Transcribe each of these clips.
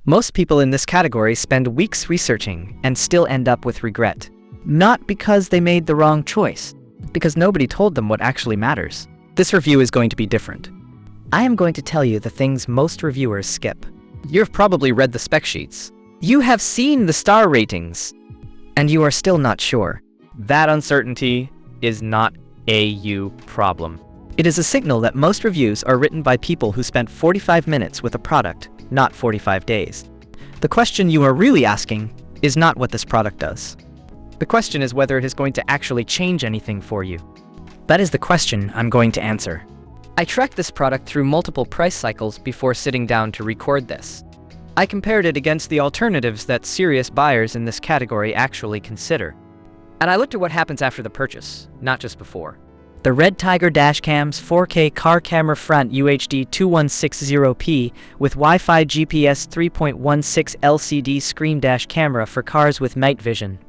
Most people in this category spend weeks researching and still end up with regret. Not because they made the wrong choice, because nobody told them what actually matters. This review is going to be different. I am going to tell you the things most reviewers skip. You've probably read the spec sheets. You have seen the star ratings, and you are still not sure. That uncertainty is not a problem. It is a signal that most reviews are written by people who spent 45 minutes with a product, not 45 days. The question you are really asking is not what this product does. The question is whether it is going to actually change anything for you. That is the question I'm going to answer. I tracked this product through multiple price cycles before sitting down to record this. I compared it against the alternatives that serious buyers in this category actually consider. And I looked at what happens after the purchase, not just before. The REDTIGER Dashcams 4K car camera front UHD 2160p with Wi-Fi GPS 3.16 LCD screen dash camera for cars with night vision.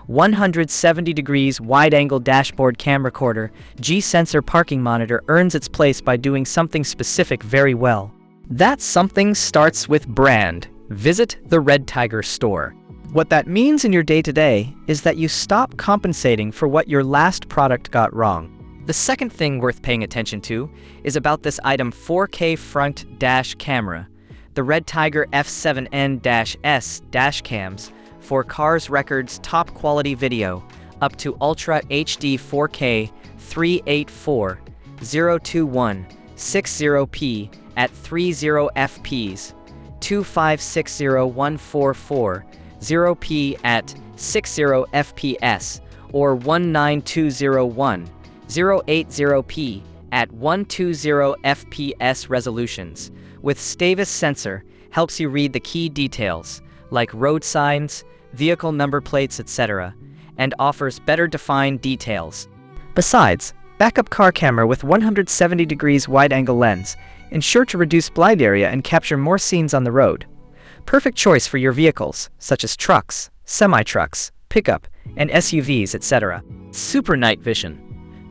170 degrees wide-angle dashboard cam recorder, G-sensor parking monitor earns its place by doing something specific very well. That something starts with brand. Visit the REDTIGER store. What that means in your day-to-day is that you stop compensating for what your last product got wrong. The second thing worth paying attention to is about this item 4K front dash camera. The REDTIGER F7N-S Dashcams for cars records top quality video up to Ultra HD 4K 384 021 60p at 30 fps, 2560144 0p at 60 fps, or 19201 080p at 120 fps resolutions. With Stavis sensor helps you read the key details like road signs, vehicle number plates, etc., and offers better defined details. Besides, backup car camera with 170 degrees wide-angle lens ensure to reduce blind area and capture more scenes on the road. Perfect choice for your vehicles, such as trucks, semi-trucks, pickup, and SUVs, etc. Super night vision.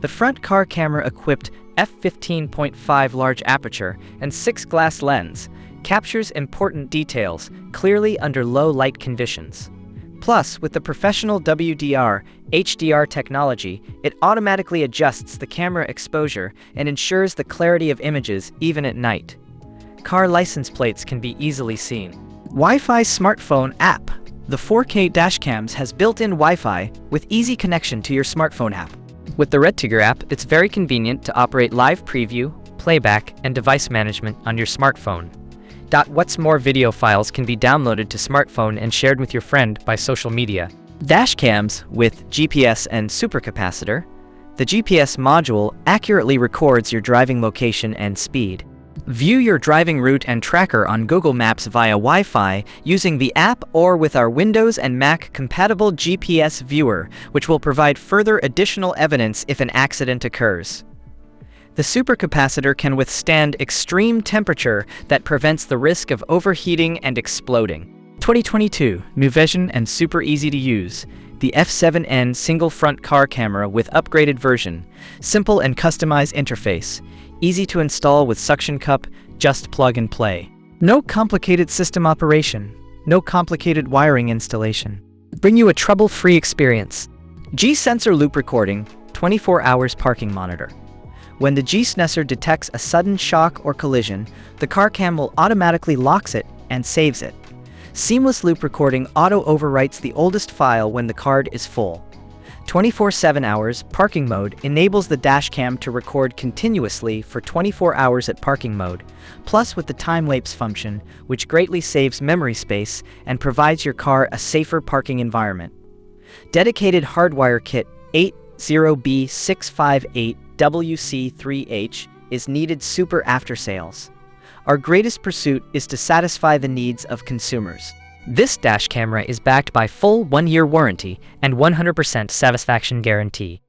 The front car camera equipped f15.5 large aperture and 6 glass lens captures important details clearly under low light conditions. Plus, with the professional WDR HDR technology, it automatically adjusts the camera exposure and ensures the clarity of images even at night. Car license plates can be easily seen. Wi-Fi smartphone app. The 4K Dashcams has built-in Wi-Fi with easy connection to your smartphone app. With the REDTIGER app, it's very convenient to operate live preview, playback, and device management on your smartphone. What's more, video files can be downloaded to smartphone and shared with your friend by social media. Dashcams with GPS and supercapacitor. The GPS module accurately records your driving location and speed. View your driving route and tracker on Google Maps via Wi-Fi using the app or with our Windows and Mac compatible GPS viewer, which will provide further additional evidence if an accident occurs. The supercapacitor can withstand extreme temperature that prevents the risk of overheating and exploding. 2022, new vision and super easy to use. The F7N single front car camera with upgraded version. Simple and customized interface. Easy to install with suction cup, just plug and play. No complicated system operation. No complicated wiring installation. Bring you a trouble-free experience. G-sensor loop recording, 24 hours parking monitor. When the G-sensor detects a sudden shock or collision, the car cam will automatically locks it and saves it. Seamless loop recording auto-overwrites the oldest file when the card is full. 24/7 hours parking mode enables the dashcam to record continuously for 24 hours at parking mode, plus with the time-lapse function, which greatly saves memory space and provides your car a safer parking environment. Dedicated hardwire kit 80B658WC3H is needed super after sales. Our greatest pursuit is to satisfy the needs of consumers. This dash camera is backed by full 1-year warranty and 100% satisfaction guarantee.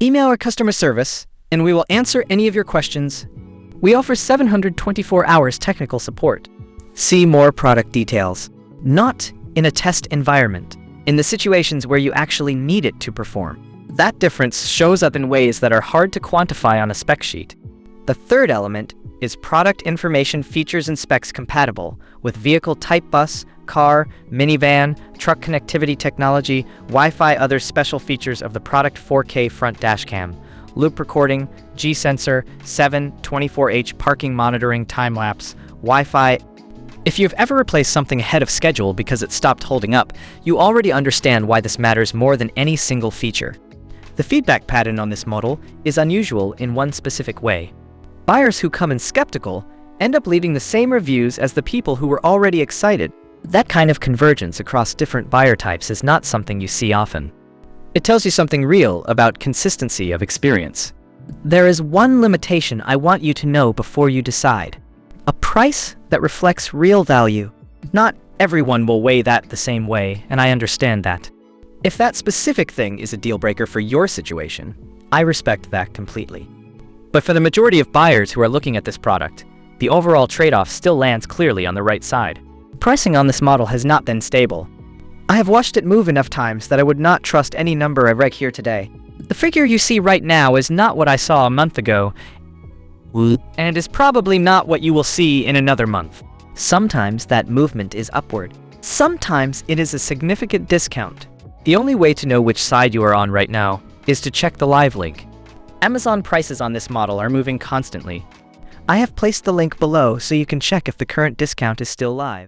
Email our customer service, and we will answer any of your questions. We offer 724 hours technical support. See more product details. Not in a test environment, in the situations where you actually need it to perform. That difference shows up in ways that are hard to quantify on a spec sheet. The third element is product information features and specs compatible with vehicle type bus, car, minivan, truck connectivity technology, Wi-Fi, other special features of the product 4K front dashcam, loop recording, G-sensor, 7/24H parking monitoring, time-lapse, Wi-Fi. If you've ever replaced something ahead of schedule because it stopped holding up, you already understand why this matters more than any single feature. The feedback pattern on this model is unusual in one specific way. Buyers who come in skeptical end up leaving the same reviews as the people who were already excited. That kind of convergence across different buyer types is not something you see often. It tells you something real about consistency of experience. There is one limitation I want you to know before you decide. A price that reflects real value. Not everyone will weigh that the same way, and I understand that. If that specific thing is a deal breaker for your situation, I respect that completely. But for the majority of buyers who are looking at this product, the overall trade-off still lands clearly on the right side. Pricing on this model has not been stable. I have watched it move enough times that I would not trust any number I read here today. The figure you see right now is not what I saw a month ago, and it is probably not what you will see in another month. Sometimes that movement is upward. Sometimes it is a significant discount. The only way to know which side you are on right now is to check the live link. Amazon prices on this model are moving constantly. I have placed the link below so you can check if the current discount is still live.